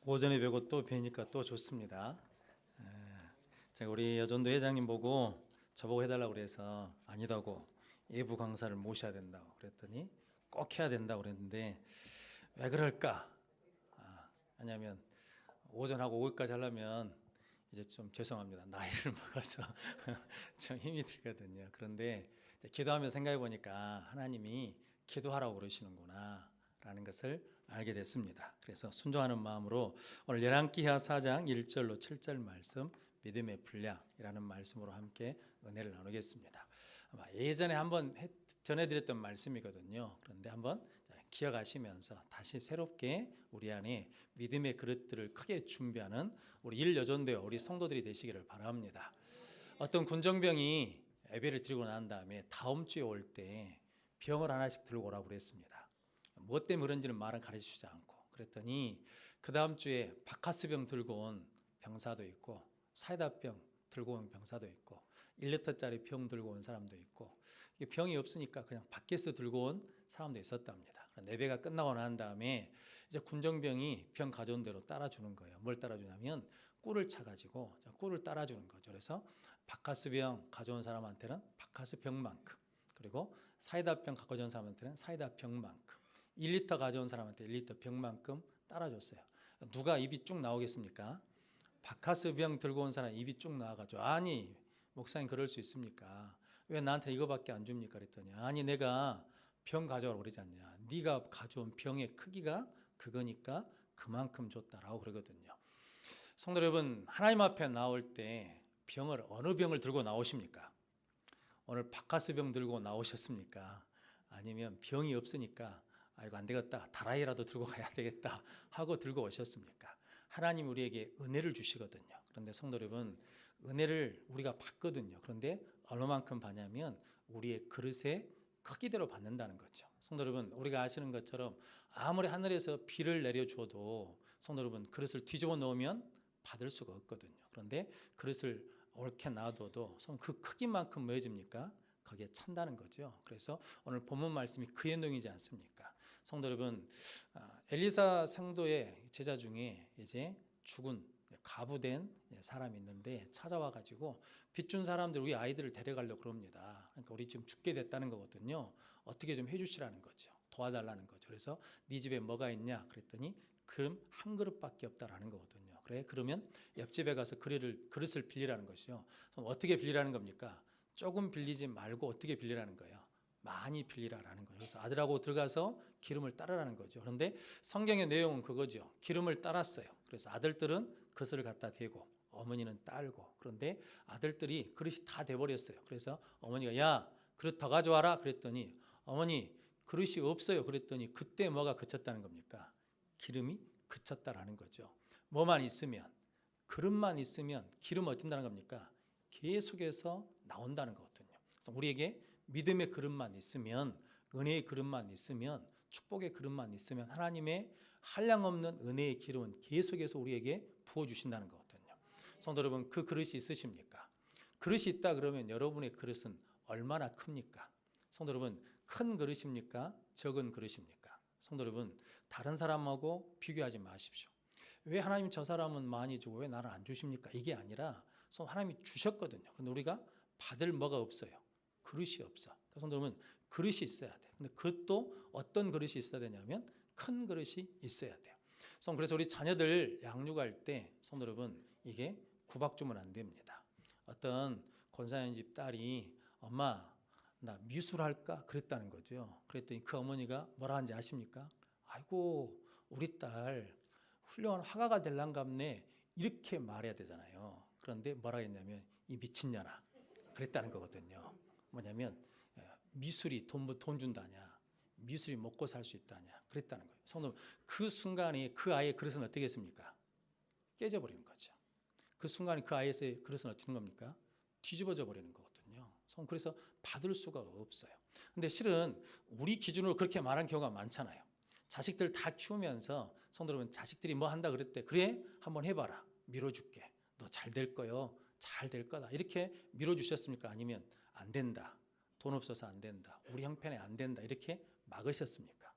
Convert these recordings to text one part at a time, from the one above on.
오전에 배고 또 뵈니까 또 좋습니다. 에, 제가 우리 여전도 회장님 보고 저보고 해달라고 그래서 아니라고 예부 강사를 모셔야 된다고 그랬더니 꼭 해야 된다고 그랬는데 왜 그럴까? 왜냐하면 오전하고 오후까지 하려면 이제 좀 죄송합니다. 나이를 먹어서 좀 힘이 들거든요. 그런데 이제 기도하면서 생각해 보니까 하나님이 기도하라고 그러시는구나 라는 것을 알게 됐습니다. 그래서 순종하는 마음으로 오늘 열왕기하 4장 1절로 7절 말씀 믿음의 분량이라는 말씀으로 함께 은혜를 나누겠습니다. 아마 예전에 한번 전해드렸던 말씀이거든요. 그런데 한번 기억하시면서 다시 새롭게 우리 안에 믿음의 그릇들을 크게 준비하는 우리 일여전도의 우리 성도들이 되시기를 바랍니다. 어떤 군정병이 예배를 드리고 난 다음에 다음 주에 올 때 병을 하나씩 들고 오라고 그랬습니다. 무엇 때문에 그런지는 말은 가르치지 않고 그랬더니 그 다음 주에 바카스병 들고 온 병사도 있고 사이다병 들고 온 병사도 있고 1리터짜리 병 들고 온 사람도 있고 병이 없으니까 그냥 밖에서 들고 온 사람도 있었답니다. 예배가 끝나고 난 다음에 이제 군정병이 병 가져온 대로 따라주는 거예요. 뭘 따라주냐면 꿀을 차가지고 꿀을 따라주는 거죠. 그래서 바카스병 가져온 사람한테는 바카스병만큼, 그리고 사이다병 가져온 사람한테는 사이다병만큼, 1리터 가져온 사람한테 1리터 병만큼 따라줬어요. 누가 입이 쭉 나오겠습니까? 바카스병 들고 온 사람 입이 쭉 나와가지고 아니 목사님 그럴 수 있습니까? 왜 나한테 이거밖에 안 줍니까? 그랬더니 아니 내가 병 가져오라고 그러지 않냐. 네가 가져온 병의 크기가 그거니까 그만큼 줬다라고 그러거든요. 성도 여러분, 하나님 앞에 나올 때 병을 어느 병을 들고 나오십니까? 오늘 바카스병 들고 나오셨습니까? 아니면 병이 없으니까 아이고 안 되겠다 다라이라도 들고 가야 되겠다 하고 들고 오셨습니까? 하나님 우리에게 은혜를 주시거든요. 그런데 성도 여러분, 은혜를 우리가 받거든요. 그런데 얼마만큼 받냐면 우리의 그릇의 크기대로 받는다는 거죠. 성도 여러분, 우리가 아시는 것처럼 아무리 하늘에서 비를 내려줘도 성도 여러분 그릇을 뒤집어 놓으면 받을 수가 없거든요. 그런데 그릇을 옳게 놔둬도 그 크기만큼 뭐 해줍니까? 거기에 찬다는 거죠. 그래서 오늘 본문 말씀이 그 연동이지 않습니까? 성도 여러분, 엘리사 성도의 제자 중에 이제 죽은 가부된 사람이 있는데 찾아와 가지고 빚준 사람들 우리 아이들을 데려가려고 그럽니다. 그러니까 우리 지금 죽게 됐다는 거거든요. 어떻게 좀 해주시라는 거죠. 도와달라는 거죠. 그래서 네 집에 뭐가 있냐 그랬더니 그럼 한 그릇밖에 없다라는 거거든요. 그래 그러면 옆집에 가서 그릇을 빌리라는 것이죠. 그럼 어떻게 빌리라는 겁니까? 조금 빌리지 말고 어떻게 빌리라는 거예요? 많이 빌리라라는 거죠. 그래서 아들하고 들어가서 기름을 따르라는 거죠. 그런데 성경의 내용은 그거죠. 기름을 따랐어요. 그래서 아들들은 그릇을 갖다 대고 어머니는 딸고, 그런데 아들들이 그릇이 다 돼버렸어요. 그래서 어머니가 야 그릇 더 가져와라 그랬더니 어머니 그릇이 없어요 그랬더니 그때 뭐가 그쳤다는 겁니까? 기름이 그쳤다라는 거죠. 뭐만 있으면, 그릇만 있으면 기름 어쩐다는 겁니까? 계속해서 나온다는 거거든요. 우리에게 믿음의 그릇만 있으면, 은혜의 그릇만 있으면, 축복의 그릇만 있으면 하나님의 한량없는 은혜의 기름은 계속해서 우리에게 부어주신다는 거거든요. 성도 여러분, 그 그릇이 있으십니까? 그릇이 있다 그러면 여러분의 그릇은 얼마나 큽니까? 성도 여러분, 큰 그릇입니까? 적은 그릇입니까? 성도 여러분, 다른 사람하고 비교하지 마십시오. 왜 하나님 저 사람은 많이 주고 왜 나는 안 주십니까? 이게 아니라 하나님이 주셨거든요. 그런데 우리가 받을 뭐가 없어요. 그릇이 없어. 성도 여러분, 그릇이 있어야 돼요. 근데 그것도 어떤 그릇이 있어야 되냐면 큰 그릇이 있어야 돼요. 그래서 우리 자녀들 양육할 때 성도 여러분, 이게 구박 주면 안 됩니다. 어떤 권사님 집 딸이 엄마 나 미술할까? 그랬다는 거죠. 그랬더니 그 어머니가 뭐라 하는지 아십니까? 아이고 우리 딸 훌륭한 화가가 될랑갑네 이렇게 말해야 되잖아요. 그런데 뭐라 했냐면 이 미친년아 그랬다는 거거든요. 뭐냐면 미술이 돈 준다냐, 미술이 먹고 살 수 있다냐 그랬다는 거예요. 성도 그 순간에 그 아이의 그릇은 어떻게 했습니까? 깨져버리는 거죠. 그 순간에 그 아이의 그릇은 어떻게 겁니까? 뒤집어져 버리는 거거든요. 그래서 받을 수가 없어요. 근데 실은 우리 기준으로 그렇게 말한 경우가 많잖아요. 자식들 다 키우면서 성도 여러분, 자식들이 뭐 한다 그랬대. 그래? 한번 해봐라. 밀어줄게. 너 잘 될 거요. 잘 될 거다. 이렇게 밀어주셨습니까? 아니면 안 된다. 돈 없어서 안 된다. 우리 형편에 안 된다. 이렇게 막으셨습니까?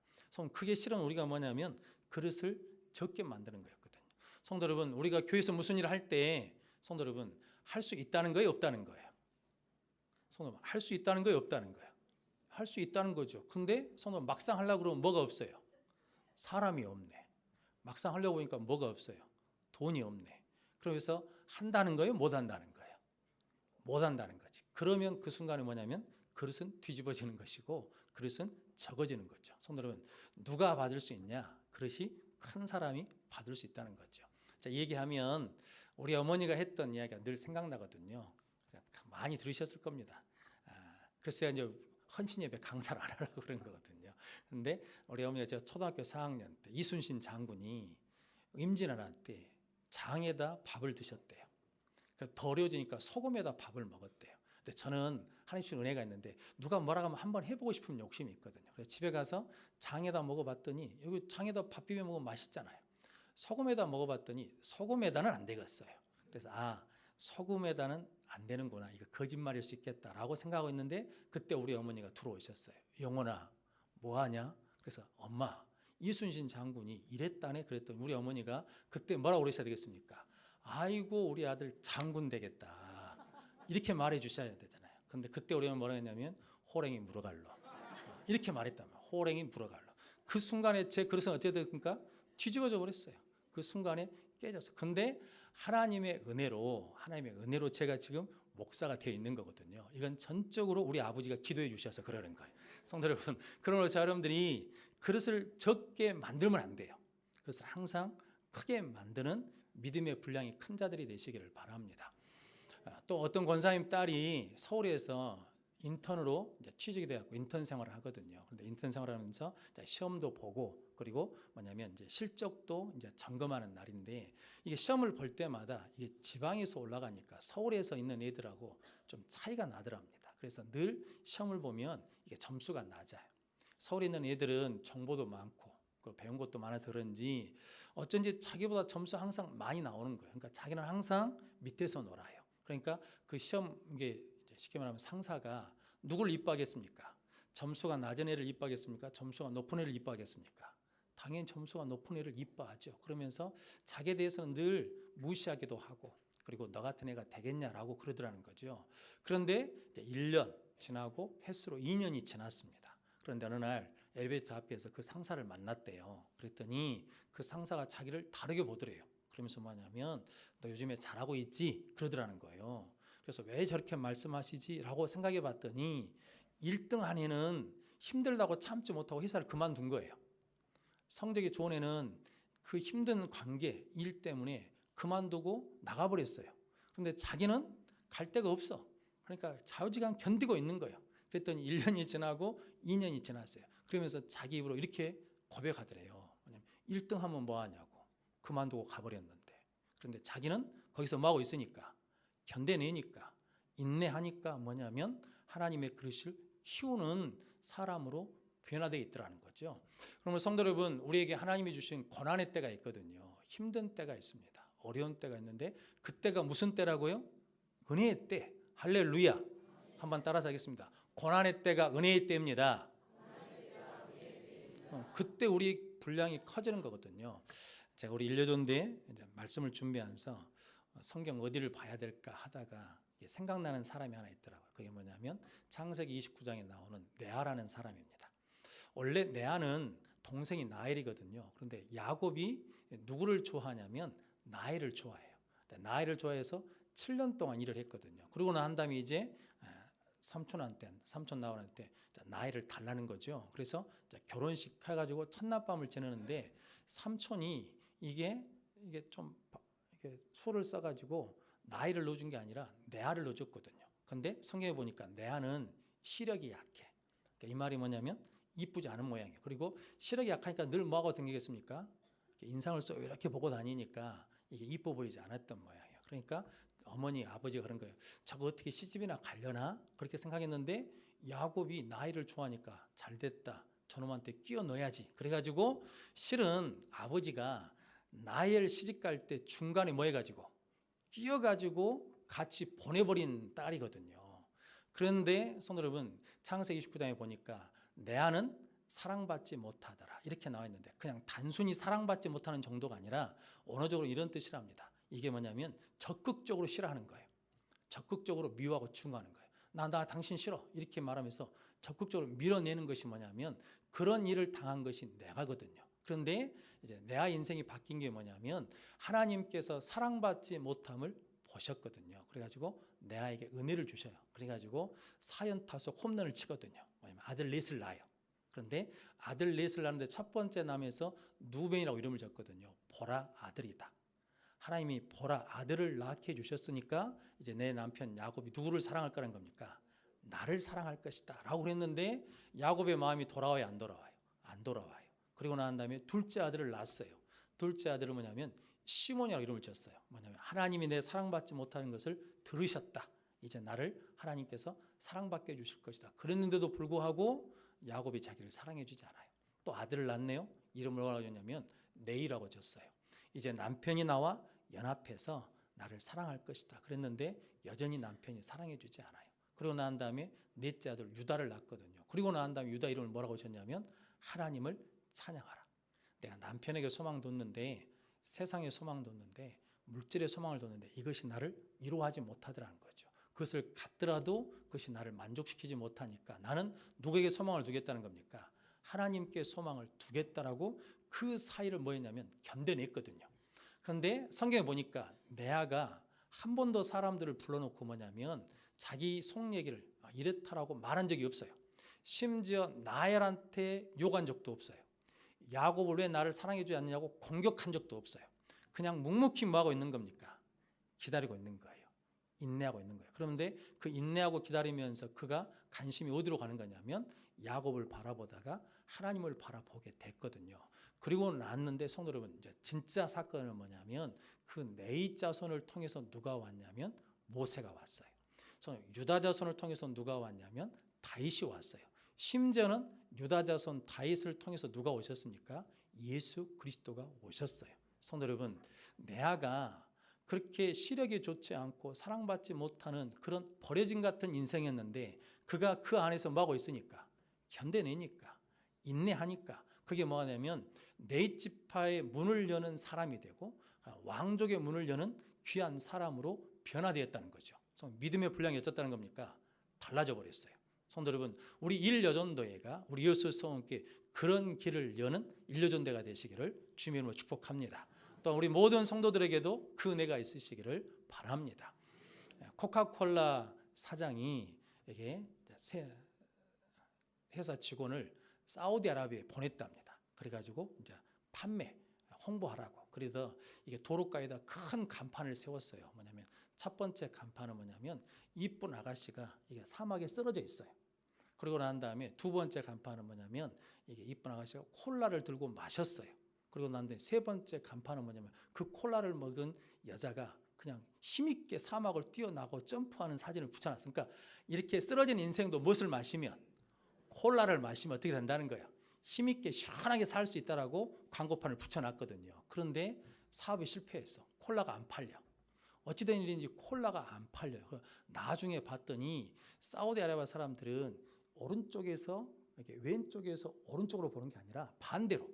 그게 실은 우리가 뭐냐면 그릇을 적게 만드는 거였거든요. 성도 여러분, 우리가 교회에서 무슨 일을 할 때 성도 여러분 할 수 있다는 거예요, 없다는 거예요? 성도 여러분, 할 수 있다는 거예요, 없다는 거예요? 할 수 있다는 거죠. 근데 성도 여러분, 막상 하려고 그러면 뭐가 없어요? 사람이 없네. 막상 하려고 하니까 뭐가 없어요? 돈이 없네. 그래서 한다는 거예요, 못 한다는 거예요? 못 한다는 거지. 그러면 그 순간에 뭐냐면 그릇은 뒤집어지는 것이고 그릇은 적어지는 거죠. 성도 여러분, 누가 받을 수 있냐? 그릇이 큰 사람이 받을 수 있다는 거죠. 자, 얘기하면 우리 어머니가 했던 이야기가 늘 생각나거든요. 많이 들으셨을 겁니다. 그래서 이제 헌신 예배 강사를 안 하려고 그런 거거든요. 근데 우리 어머니가 저 초등학교 4학년 때 이순신 장군이 임진왜란 때 장에다 밥을 드셨대요. 더 어려워지니까 소금에다 밥을 먹었대요. 근데 저는 하나님 주신 은혜가 있는데 누가 뭐라고 하면 한번 해보고 싶은 욕심이 있거든요. 그래서 집에 가서 장에다 먹어봤더니 여기 장에다 밥 비벼 먹으면 맛있잖아요. 소금에다 먹어봤더니 소금에다는 안 되겠어요. 그래서 소금에다는 안 되는구나. 이거 거짓말일 수 있겠다라고 생각하고 있는데 그때 우리 어머니가 들어오셨어요. 영원아 뭐하냐? 그래서 엄마 이순신 장군이 이랬다네 그랬더니 우리 어머니가 그때 뭐라고 그러셔야 되겠습니까? 아이고 우리 아들 장군 되겠다 이렇게 말해 주셔야 되잖아요. 근데 그때 우리 어머니 뭐라 했냐면 호랭이 물어갈로 이렇게 말했다면 호랭이 물어갈로. 그 순간에 제 그릇은 어떻게 됐습니까? 뒤집어져 버렸어요. 그 순간에 깨졌어. 근데 하나님의 은혜로 제가 지금 목사가 되어 있는 거거든요. 이건 전적으로 우리 아버지가 기도해 주셔서 그러는 거예요. 성도 여러분, 그러므로 여러분들이 그릇을 적게 만들면 안 돼요. 그것을 항상 크게 만드는 믿음의 분량이 큰 자들이 되시기를 바랍니다. 또 어떤 권사님 딸이 서울에서 인턴으로 취직이 돼갖고 인턴 생활을 하거든요. 그런데 인턴 생활하면서 시험도 보고 그리고 뭐냐면 이제 실적도 이제 점검하는 날인데 이게 시험을 볼 때마다 이게 지방에서 올라가니까 서울에서 있는 애들하고 좀 차이가 나더랍니다. 그래서 늘 시험을 보면 이게 점수가 낮아요. 서울에 있는 애들은 정보도 많고 배운 것도 많아서 그런지 어쩐지 자기보다 점수 항상 많이 나오는 거예요. 그러니까 자기는 항상 밑에서 놀아요. 그러니까 그 시험 이게 쉽게 말하면 상사가 누구를 이뻐하겠습니까? 점수가 낮은 애를 이뻐하겠습니까? 점수가 높은 애를 이뻐하겠습니까? 당연히 점수가 높은 애를 이뻐하죠. 그러면서 자기에 대해서는 늘 무시하기도 하고 그리고 너 같은 애가 되겠냐라고 그러더라는 거죠. 그런데 이제 1년 지나고 횟수로 2년이 지났습니다. 그런데 어느 날 엘리베이터 앞에서 그 상사를 만났대요. 그랬더니 그 상사가 자기를 다르게 보더래요. 그러면서 뭐냐면 너 요즘에 잘하고 있지? 그러더라는 거예요. 그래서 왜 저렇게 말씀하시지? 라고 생각해 봤더니 1등 한 애는 힘들다고 참지 못하고 회사를 그만둔 거예요. 성적이 좋은 애는 그 힘든 관계, 일 때문에 그만두고 나가버렸어요. 그런데 자기는 갈 데가 없어. 그러니까 좌우지간 견디고 있는 거예요. 그랬더니 1년이 지나고 2년이 지났어요. 그러면서 자기 입으로 이렇게 고백하더래요. 왜냐면 1등 하면 뭐 하냐고. 그만두고 가버렸는데. 그런데 자기는 거기서 뭐하고 있으니까 견뎌내니까 인내하니까 뭐냐면 하나님의 그릇을 키우는 사람으로 변화되어 있더라는 거죠. 그러면 성도 여러분, 우리에게 하나님이 주신 고난의 때가 있거든요. 힘든 때가 있습니다. 어려운 때가 있는데 그때가 무슨 때라고요? 은혜의 때. 할렐루야. 한번 따라서 하겠습니다. 고난의 때가 은혜의 때입니다. 그때 우리 분량이 커지는 거거든요. 제가 우리 1년전대 말씀을 준비하면서 성경 어디를 봐야 될까 하다가 생각나는 사람이 하나 있더라고요. 그게 뭐냐면 창세기 29장에 나오는 레아라는 사람입니다. 원래 레아는 동생이 라헬이거든요. 그런데 야곱이 누구를 좋아하냐면 라헬을 좋아해요. 라헬을 좋아해서 7년 동안 일을 했거든요. 그러고 난 다음에 이제 삼촌 나오는 때 라헬을 달라는 거죠. 그래서 결혼식 해가지고 첫날밤을 지내는데 삼촌이 이게 좀 수를 써가지고 라헬을 넣어준 게 아니라 레아를 넣어줬거든요. 근데 성경에 보니까 레아는 시력이 약해. 그러니까 이 말이 뭐냐면 이쁘지 않은 모양이에요. 그리고 시력이 약하니까 늘 뭐하고 다니겠습니까? 인상을 써 이렇게 보고 다니니까 이게 이뻐 보이지 않았던 모양이에요. 그러니까 어머니 아버지가 그런 거예요. 저거 어떻게 시집이나 가려나? 그렇게 생각했는데 야곱이 라헬을 좋아하니까 잘됐다. 저놈한테 끼워 넣어야지. 그래가지고 실은 아버지가 라헬 시집 갈 때 중간에 뭐 해가지고 끼어가지고 같이 보내버린 딸이거든요. 그런데 성도 여러분 창세기 29장에 보니까 레아는 사랑받지 못하더라 이렇게 나와 있는데 그냥 단순히 사랑받지 못하는 정도가 아니라 언어적으로 이런 뜻이랍니다. 이게 뭐냐면 적극적으로 싫어하는 거예요. 적극적으로 미워하고 충고하는 거예요. 나 당신 싫어 이렇게 말하면서 적극적으로 밀어내는 것이 뭐냐면 그런 일을 당한 것이 내가거든요. 그런데 이제 내가 인생이 바뀐 게 뭐냐면 하나님께서 사랑받지 못함을 보셨거든요. 그래가지고 내아에게 은혜를 주셔요. 그래가지고 4연타석 홈런을 치거든요. 뭐냐면 아들 넷을 낳아요. 그런데 아들 넷을 낳는데 첫 번째 남에서 누벤이라고 이름을 졌거든요. 보라 아들이다. 하나님이 보라 아들을 낳게 해주셨으니까 이제 내 남편 야곱이 누구를 사랑할 거라는 겁니까? 나를 사랑할 것이다 라고 그랬는데 야곱의 마음이 돌아와요 안 돌아와요? 안 돌아와요. 그리고 난 다음에 둘째 아들을 낳았어요. 둘째 아들은 뭐냐면 시몬이라고 이름을 지었어요. 뭐냐면 하나님이 내 사랑받지 못하는 것을 들으셨다. 이제 나를 하나님께서 사랑받게 해주실 것이다. 그랬는데도 불구하고 야곱이 자기를 사랑해 주지 않아요. 또 아들을 낳네요. 이름을 뭐라고 줬냐면 네이라고 줬어요. 이제 남편이 나와 연합해서 나를 사랑할 것이다. 그랬는데 여전히 남편이 사랑해 주지 않아요. 그리고 난 다음에 넷째 아들 유다를 낳거든요. 그리고 난 다음에 유다 이름을 뭐라고 줬냐면 하나님을 찬양하라. 내가 남편에게 소망 뒀는데 세상에 소망 뒀는데 물질의 소망을 뒀는데 이것이 나를 위로하지 못하더라는 거죠. 그것을 갖더라도 그것이 나를 만족시키지 못하니까 나는 누구에게 소망을 두겠다는 겁니까? 하나님께 소망을 두겠다라고 그 사이를 뭐였냐면 견뎌냈거든요. 그런데 성경에 보니까 레아가 한 번도 사람들을 불러놓고 뭐냐면 자기 속 얘기를 이랬다라고 말한 적이 없어요. 심지어 라헬한테 욕한 적도 없어요. 야곱을 왜 나를 사랑해 주지 않느냐고 공격한 적도 없어요. 그냥 묵묵히 뭐하고 있는 겁니까? 기다리고 있는 거예요. 인내하고 있는 거예요. 그런데 그 인내하고 기다리면서 그가 관심이 어디로 가는 거냐면 야곱을 바라보다가 하나님을 바라보게 됐거든요. 그리고 났는데 성도 여러분 이제 진짜 사건은 뭐냐면 그 네이 자손을 통해서 누가 왔냐면 모세가 왔어요. 유다 자손을 통해서 누가 왔냐면 다윗이 왔어요. 심지어는 유다 자손 다윗을 통해서 누가 오셨습니까? 예수 그리스도가 오셨어요. 성도 여러분, 레아가 그렇게 시력이 좋지 않고 사랑받지 못하는 그런 버려진 같은 인생이었는데 그가 그 안에서 뭐하고 있으니까 견뎌내니까 인내하니까 그게 뭐냐면 네 지파의 문을 여는 사람이 되고 왕족의 문을 여는 귀한 사람으로 변화되었다는 거죠. 믿음의 분량이 어떻다는 겁니까? 달라져 버렸어요. 성도 여러분, 우리 일여전도회가 우리 여수성원께 그런 길을 여는 일여전도회가 되시기를 주님의 이름으로 축복합니다. 또 우리 모든 성도들에게도 그 은혜가 있으시기를 바랍니다. 코카콜라 사장이 이게 회사 직원을 사우디아라비아에 보냈답니다. 그래가지고 이제 판매, 홍보하라고. 그래서 이게 도로가에다 큰 간판을 세웠어요. 뭐냐면 첫 번째 간판은 뭐냐면 이쁜 아가씨가 이게 사막에 쓰러져 있어요. 그리고 난 다음에 두 번째 간판은 뭐냐면 이게 이쁜 아가씨가 콜라를 들고 마셨어요. 그리고 난 다음에 세 번째 간판은 뭐냐면 그 콜라를 먹은 여자가 그냥 힘있게 사막을 뛰어나고 점프하는 사진을 붙여놨어요. 그러니까 이렇게 쓰러진 인생도 무엇을 마시면 콜라를 마시면 어떻게 된다는 거예요. 힘있게 시원하게 살 수 있다라고 광고판을 붙여놨거든요. 그런데 사업이 실패했어. 콜라가 안 팔려. 어찌된 일인지 콜라가 안 팔려요. 나중에 봤더니 사우디아라비아 사람들은 오른쪽에서 이렇게 왼쪽에서 오른쪽으로 보는 게 아니라 반대로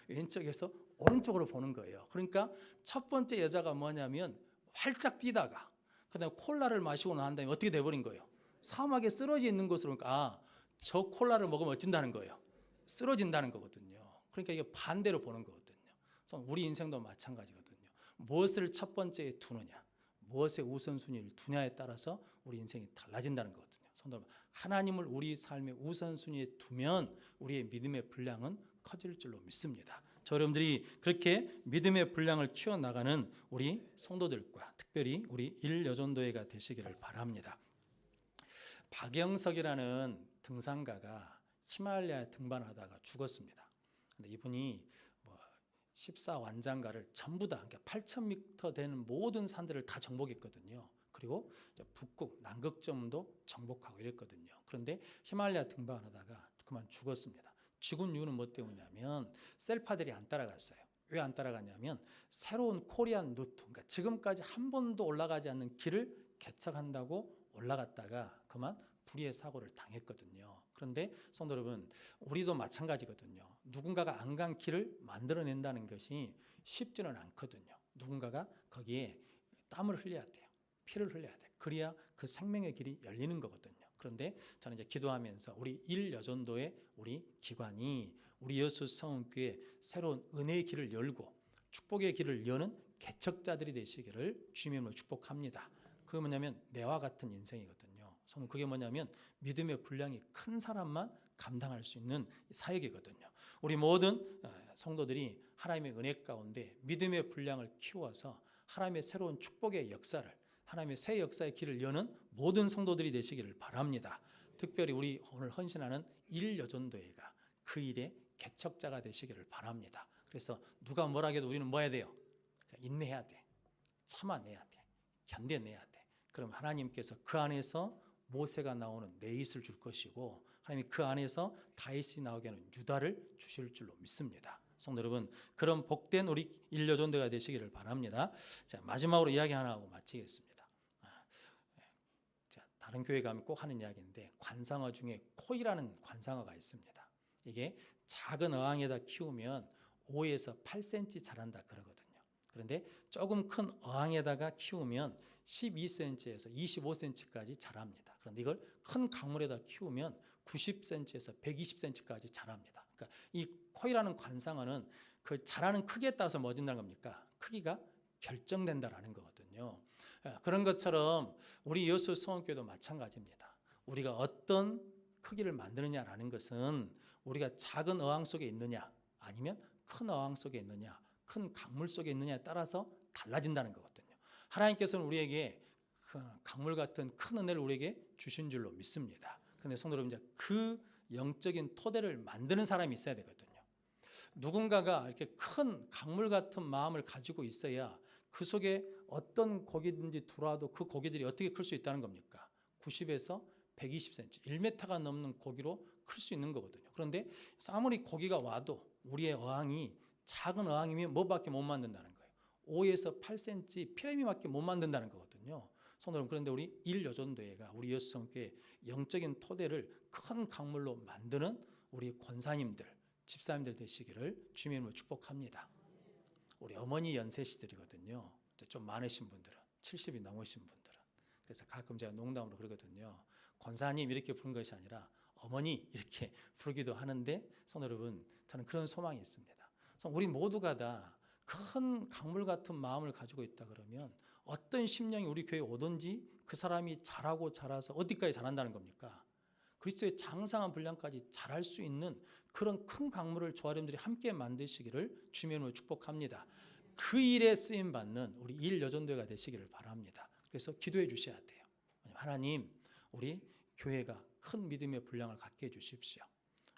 왼쪽에서 오른쪽으로 보는 거예요. 그러니까 첫 번째 여자가 뭐냐면 활짝 뛰다가 그다음에 콜라를 마시고 난 다음에 어떻게 돼버린 거예요. 사막에 쓰러져 있는 것으로 그러니까 저 콜라를 먹으면 어쩐다는 거예요. 쓰러진다는 거거든요. 그러니까 이게 반대로 보는 거거든요. 우리 인생도 마찬가지거든요. 무엇을 첫 번째에 두느냐, 무엇의 우선순위를 두냐에 따라서 우리 인생이 달라진다는 거거든요. 성도 여러분, 하나님을 우리 삶의 우선순위에 두면 우리의 믿음의 분량은 커질 줄로 믿습니다. 여러분들이 그렇게 믿음의 분량을 키워나가는 우리 성도들과 특별히 우리 일여전도회가 되시기를 바랍니다. 박영석이라는 등산가가 히말라야 등반하다가 죽었습니다. 근데 이분이 14완장가를 전부 다 그러니까 8,000m 되는 모든 산들을 다 정복했거든요. 그리고 북극, 남극점도 정복하고 이랬거든요. 그런데 히말라야 등반하다가 그만 죽었습니다. 죽은 이유는 뭐 때문이냐면 셀파들이 안 따라갔어요. 왜 안 따라갔냐면 새로운 코리안 루트, 그러니까 지금까지 한 번도 올라가지 않는 길을 개척한다고 올라갔다가 그만 불의의 사고를 당했거든요. 그런데 성도 여러분, 우리도 마찬가지거든요. 누군가가 안 간 길을 만들어낸다는 것이 쉽지는 않거든요. 누군가가 거기에 땀을 흘려야 돼요. 피를 흘려야 돼요. 그래야 그 생명의 길이 열리는 거거든요. 그런데 저는 이제 기도하면서 우리 일여전도의 우리 기관이 우리 여수 성은교회 새로운 은혜의 길을 열고 축복의 길을 여는 개척자들이 되시기를 주님으로 축복합니다. 그게 뭐냐면 내와 같은 인생이거든요. 저는 그게 뭐냐면 믿음의 분량이 큰 사람만 감당할 수 있는 사역이거든요. 우리 모든 성도들이 하나님의 은혜 가운데 믿음의 분량을 키워서 하나님의 새로운 축복의 역사를, 하나님의 새 역사의 길을 여는 모든 성도들이 되시기를 바랍니다. 특별히 우리 오늘 헌신하는 일여전도회가 그 일의 개척자가 되시기를 바랍니다. 그래서 누가 뭐라 해도 우리는 뭐 해야 돼요? 인내해야 돼. 참아내야 돼. 견뎌내야 돼. 그럼 하나님께서 그 안에서 모세가 나오는 네잇을 줄 것이고 하나님이 그 안에서 다윗이 나오게 하는 유다를 주실 줄로 믿습니다. 성도 여러분, 그런 복된 우리 일여전도가 되시기를 바랍니다. 자, 마지막으로 이야기 하나 하고 마치겠습니다. 다른 교회 가면 꼭 하는 이야기인데 관상어 중에 코이라는 관상어가 있습니다. 이게 작은 어항에다 키우면 5에서 8cm 자란다 그러거든요. 그런데 조금 큰 어항에다가 키우면 12cm에서 25cm까지 자랍니다. 그런데 이걸 큰 강물에다 키우면 90cm에서 120cm까지 자랍니다. 그러니까 이 코이라는 관상어는 그 자라는 크기에 따라서 뭐 된다는 겁니까? 크기가 결정된다라는 거거든요. 그런 것처럼 우리 여수 성원교회도 마찬가지입니다. 우리가 어떤 크기를 만드느냐라는 것은 우리가 작은 어항 속에 있느냐 아니면 큰 어항 속에 있느냐 큰 강물 속에 있느냐에 따라서 달라진다는 거거든요. 하나님께서는 우리에게 그 강물 같은 큰 은혜를 우리에게 주신 줄로 믿습니다. 그런데 성도 여러분, 이제 그 영적인 토대를 만드는 사람이 있어야 되거든요. 누군가가 이렇게 큰 강물 같은 마음을 가지고 있어야 그 속에 어떤 고기든지 들어와도 그 고기들이 어떻게 클 수 있다는 겁니까? 90에서 120cm, 1m가 넘는 고기로 클 수 있는 거거든요. 그런데 아무리 고기가 와도 우리의 어항이 작은 어항이면 뭐밖에 못 만든다는 거예요. 5에서 8cm 피라미밖에 못 만든다는 거거든요. 성도 여러분, 그런데 우리 일여전도회가 우리 여수성교회 영적인 토대를 큰 강물로 만드는 우리 권사님들, 집사님들 되시기를 주님으로 축복합니다. 우리 어머니 연세시들이거든요. 좀 많으신 분들은, 70이 넘으신 분들은. 그래서 가끔 제가 농담으로 그러거든요. 권사님 이렇게 부른 것이 아니라 어머니 이렇게 부르기도 하는데 성도 여러분, 저는 그런 소망이 있습니다. 우리 모두가 다 큰 강물 같은 마음을 가지고 있다 그러면 어떤 심령이 우리 교회에 오든지 그 사람이 자라고 자라서 어디까지 자란다는 겁니까? 그리스도의 장성한 분량까지 자랄 수 있는 그런 큰 강물을 저와 여러분들이 함께 만드시기를 주님으로 축복합니다. 그 일에 쓰임 받는 우리 일여전도회가 되시기를 바랍니다. 그래서 기도해 주셔야 돼요. 하나님, 우리 교회가 큰 믿음의 분량을 갖게 해 주십시오.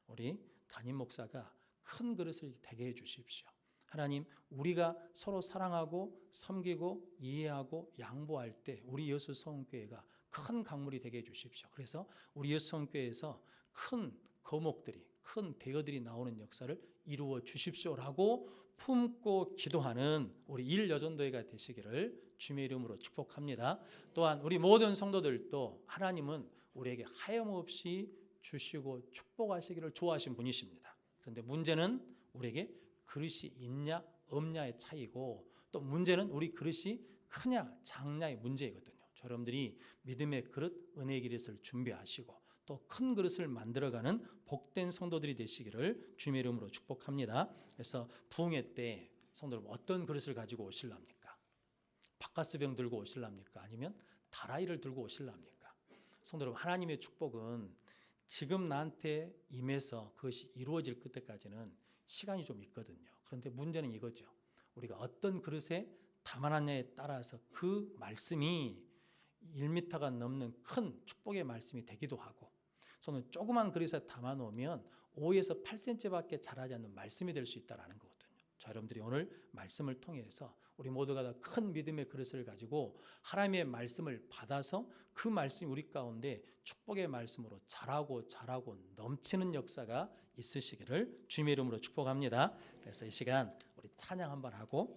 우리 담임 목사가 큰 그릇을 되게 해 주십시오. 하나님, 우리가 서로 사랑하고 섬기고 이해하고 양보할 때 우리 여수 성교회가 큰 강물이 되게 해 주십시오. 그래서 우리 여수 성교회에서 큰 거목들이, 큰 대어들이 나오는 역사를 이루어 주십시오라고 품고 기도하는 우리 일여전도회가 되시기를 주님의 이름으로 축복합니다. 또한 우리 모든 성도들도 하나님은 우리에게 하염없이 주시고 축복하시기를 좋아하신 분이십니다. 그런데 문제는 우리에게 그릇이 있냐 없냐의 차이고, 또 문제는 우리 그릇이 크냐 작냐의 문제이거든요. 여러분들이 믿음의 그릇, 은혜의 그릇을 준비하시고 또 큰 그릇을 만들어가는 복된 성도들이 되시기를 주님의 이름으로 축복합니다. 그래서 부흥회 때 성도 여러분, 어떤 그릇을 가지고 오실랍니까? 바카스병 들고 오실랍니까? 아니면 다라이를 들고 오실랍니까? 성도 여러분, 하나님의 축복은 지금 나한테 임해서 그것이 이루어질 그때까지는 시간이 좀 있거든요. 그런데 문제는 이거죠. 우리가 어떤 그릇에 담아놨냐에 따라서 그 말씀이 1m가 넘는 큰 축복의 말씀이 되기도 하고, 저는 조그만 그릇에 담아놓으면 5에서 8cm밖에 자라지 않는 말씀이 될 수 있다는 거거든요. 자, 여러분들이 오늘 말씀을 통해서 우리 모두가 다 큰 믿음의 그릇을 가지고 하나님의 말씀을 받아서 그 말씀이 우리 가운데 축복의 말씀으로 자라고 넘치는 역사가 있으시기를 주님의 이름으로 축복합니다. 그래서 이 시간 우리 찬양 한번 하고